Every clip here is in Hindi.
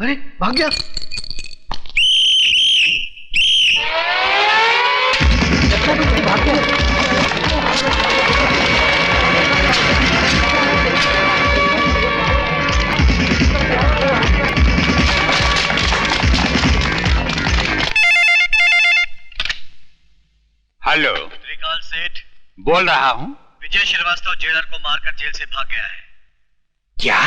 अरे भाग गया। भाग गया। हेलो, त्रिकाल सेठ बोल रहा हूँ। विजय श्रीवास्तव जेलर को मारकर जेल से भाग गया है। क्या?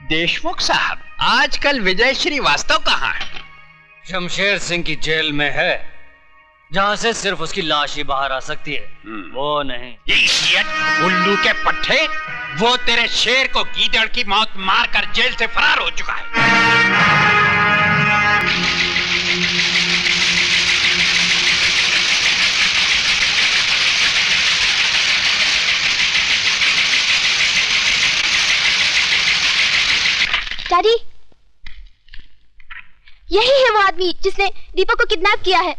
देशमुख साहब, आजकल विजय श्रीवास्तव कहाँ है? शमशेर सिंह की जेल में है, जहाँ से सिर्फ उसकी लाश ही बाहर आ सकती है, वो नहीं। इडियट, उल्लू के पट्टे, वो तेरे शेर को गीदड़ की मौत मारकर जेल से फरार हो चुका है। डैडी, यही है वो आदमी जिसने दीपक को किडनैप किया है।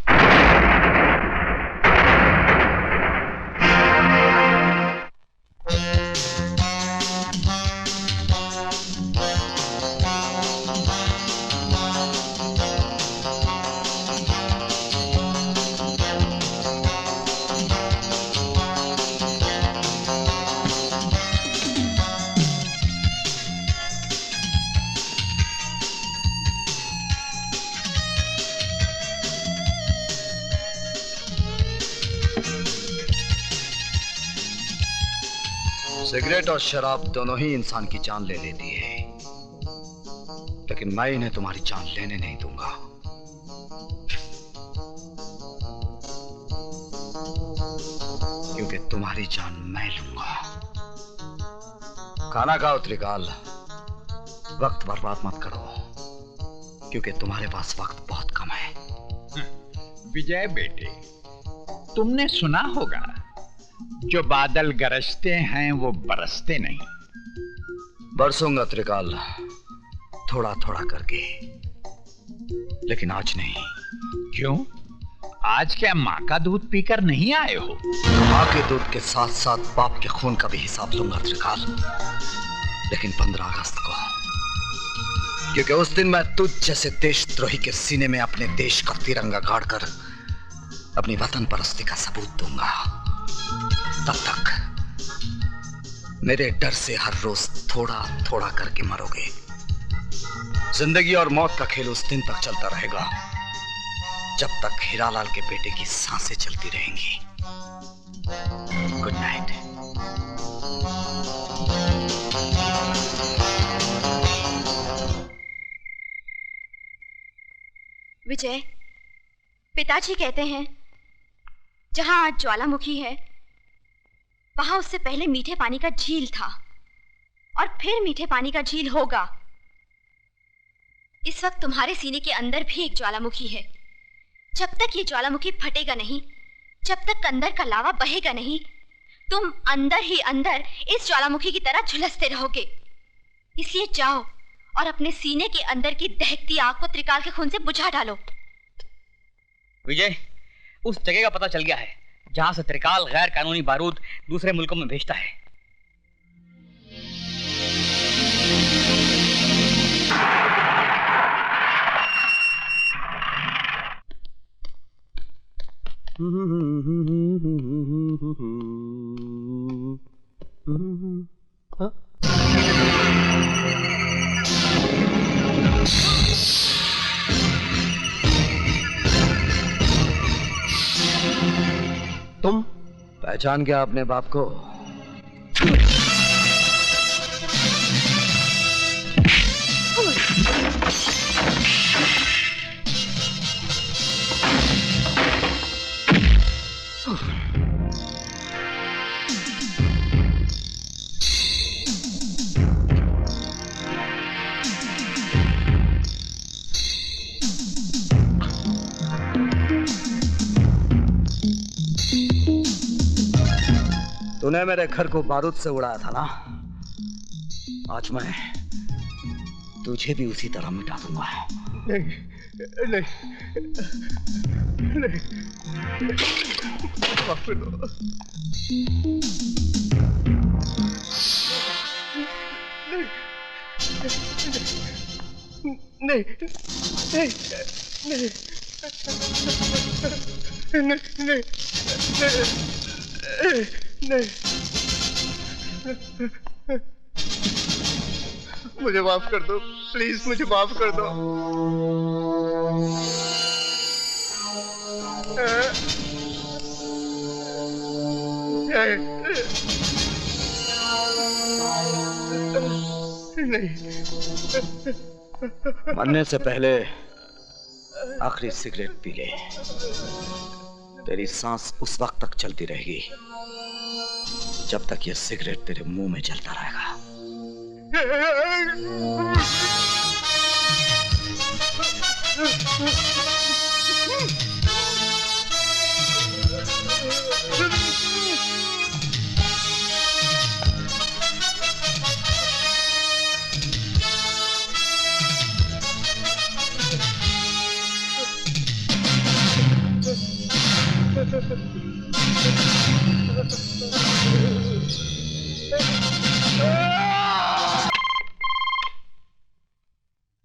सिगरेट और शराब दोनों ही इंसान की जान ले लेती है, लेकिन मैं इन्हें तुम्हारी जान लेने नहीं दूंगा। क्योंकि तुम्हारी जान मैं लूंगा। खाना खाओ त्रिकाल, वक्त बर्बाद मत करो, क्योंकि तुम्हारे पास वक्त बहुत कम है। विजय बेटे, तुमने सुना होगा, जो बादल गरजते हैं वो बरसते नहीं। बरसूंगा त्रिकाल, थोड़ा थोड़ा करके, लेकिन आज नहीं। क्यों? आज क्या माँ का दूध पीकर नहीं आए हो? माँ के दूध के साथ साथ बाप के खून का भी हिसाब लूंगा त्रिकाल, लेकिन 15 अगस्त को, क्योंकि उस दिन मैं तुझ जैसे देशद्रोही के सीने में अपने देश का तिरंगा गाड़कर अपनी वतन परस्ती का सबूत दूंगा। तब तक मेरे डर से हर रोज थोड़ा थोड़ा करके मरोगे। जिंदगी और मौत का खेल उस दिन तक चलता रहेगा जब तक हीरालाल के बेटे की सांसें चलती रहेंगी। Good night. विजय, पिताजी कहते हैं जहां आज ज्वालामुखी है, वहां उससे पहले मीठे पानी का झील था और फिर मीठे पानी का झील होगा। इस वक्त तुम्हारे सीने के अंदर भी एक ज्वालामुखी है। जब तक ये ज्वालामुखी फटेगा नहीं, जब तक अंदर का लावा बहेगा नहीं, तुम अंदर ही अंदर इस ज्वालामुखी की तरह झुलसते रहोगे। इसलिए जाओ और अपने सीने के अंदर की दहकती आग को त्रिकाल के खून से बुझा डालो। विजय, उस जगह का पता चल गया है जहां से त्रिकाल गैर कानूनी बारूद दूसरे मुल्कों में भेजता है। तुम पहचान गया अपने बाप को? तूने मेरे घर को बारूद से उड़ाया था ना, आज मैं तुझे भी उसी तरह मिटा दूंगा। नहीं, नहीं, माफ कर दो। नहीं, नहीं, नहीं, नहीं, नहीं, मुझे माफ कर दो, प्लीज मुझे माफ कर दो। नहीं, मरने से पहले आखिरी सिगरेट पी ले। तेरी सांस उस वक्त तक चलती रहेगी जब तक ये सिगरेट तेरे मुंह में जलता रहेगा।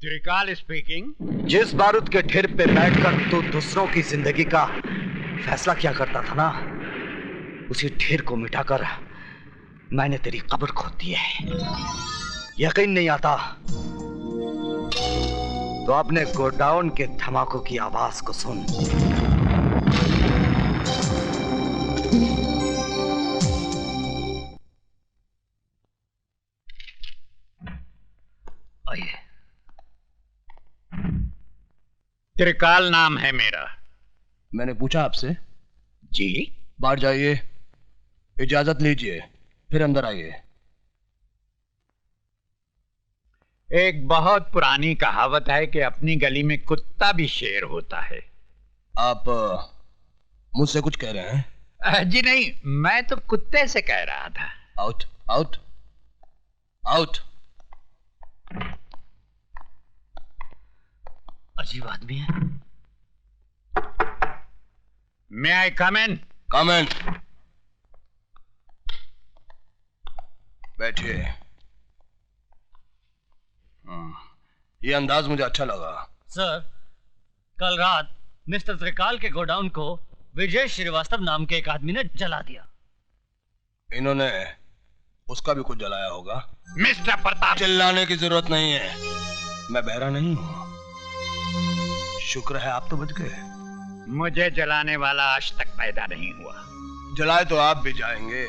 त्रिकाल स्पीकिंग। जिस बारूद के ढेर पे बैठकर तू दूसरों की जिंदगी का फैसला किया करता था ना, उसी ढेर को मिटाकर मैंने तेरी कब्र खोद दी है। यकीन नहीं आता तो अपने गोडाउन के धमाकों की आवाज को सुन। आइए। त्रिकाल नाम है मेरा। मैंने पूछा आपसे। जी। बाहर जाइए, इजाजत लीजिए, फिर अंदर आइए। एक बहुत पुरानी कहावत है कि अपनी गली में कुत्ता भी शेर होता है। आप मुझसे कुछ कह रहे हैं? जी नहीं, मैं तो कुत्ते से कह रहा था। Out, out, out. अजीब आदमी है। मे आई कम इन? कम इन। बैठिए। ये अंदाज मुझे अच्छा लगा। सर, कल रात मिस्टर त्रिकाल के गोडाउन को विजय श्रीवास्तव नाम के एक आदमी ने जला दिया। इन्होंने उसका भी कुछ जलाया होगा। मिस्टर प्रताप, चिल्लाने की जरूरत नहीं है, मैं बहरा नहीं हूं। शुक्र है आप तो बच गए। मुझे जलाने वाला आज तक पैदा नहीं हुआ। जलाए तो आप भी जाएंगे,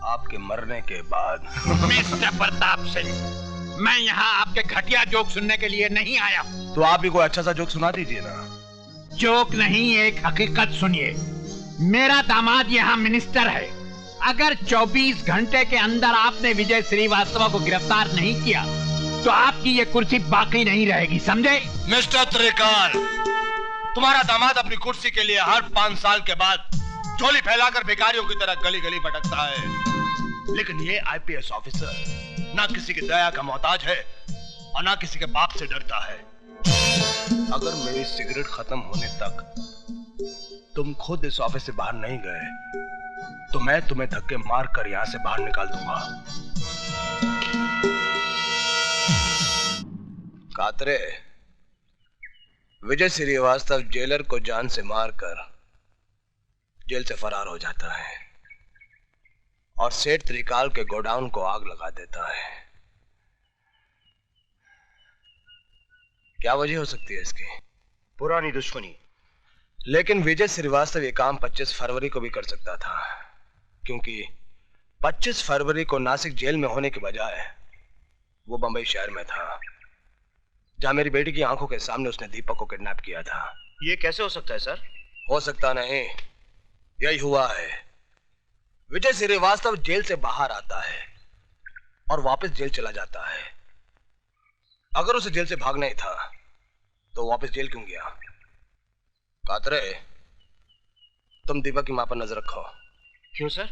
आपके मरने के बाद। मिस्टर प्रताप सिंह, मैं यहाँ आपके घटिया जोक सुनने के लिए नहीं आया। तो आप भी कोई अच्छा सा जोक सुना दीजिए ना। जोक नहीं, एक हकीकत सुनिए। मेरा दामाद यहाँ मिनिस्टर है। अगर 24 घंटे के अंदर आपने विजय श्रीवास्तव को गिरफ्तार नहीं किया तो आपकी ये कुर्सी बाकी नहीं रहेगी, समझे? मिस्टर त्रिकाल, तुम्हारा दामाद अपनी कुर्सी के लिए हर 5 साल के बाद झोली फैलाकर भिखारियों की तरह गली गली भटकता है, लेकिन ये आईपीएस ऑफिसर ना किसी की दया का मोहताज है और ना किसी के बाप से डरता है। अगर मेरी सिगरेट खत्म होने तक तुम खुद इस ऑफिस से बाहर नहीं गए तो मैं तुम्हें धक्के मार कर यहां से बाहर निकाल दूंगा। कातरे, विजय श्रीवास्तव जेलर को जान से मारकर जेल से फरार हो जाता है और सेठ त्रिकाल के गोडाउन को आग लगा देता है। क्या वजह हो सकती है इसकी? पुरानी दुश्मनी। लेकिन विजय श्रीवास्तव ये काम 25 फरवरी को भी कर सकता था, क्योंकि 25 फरवरी को नासिक जेल में होने के बजाय वो बंबई शहर में था, जहां मेरी बेटी की आंखों के सामने उसने दीपक को किडनैप किया था। ये कैसे हो सकता है सर? हो सकता नहीं, यही हुआ है। विजय श्रीवास्तव जेल से बाहर आता है और वापस जेल चला जाता है। अगर उसे जेल से भागना ही था तो वापस जेल क्यों गया? कातरे, तुम दीपक की मां पर नजर रखो। क्यों सर?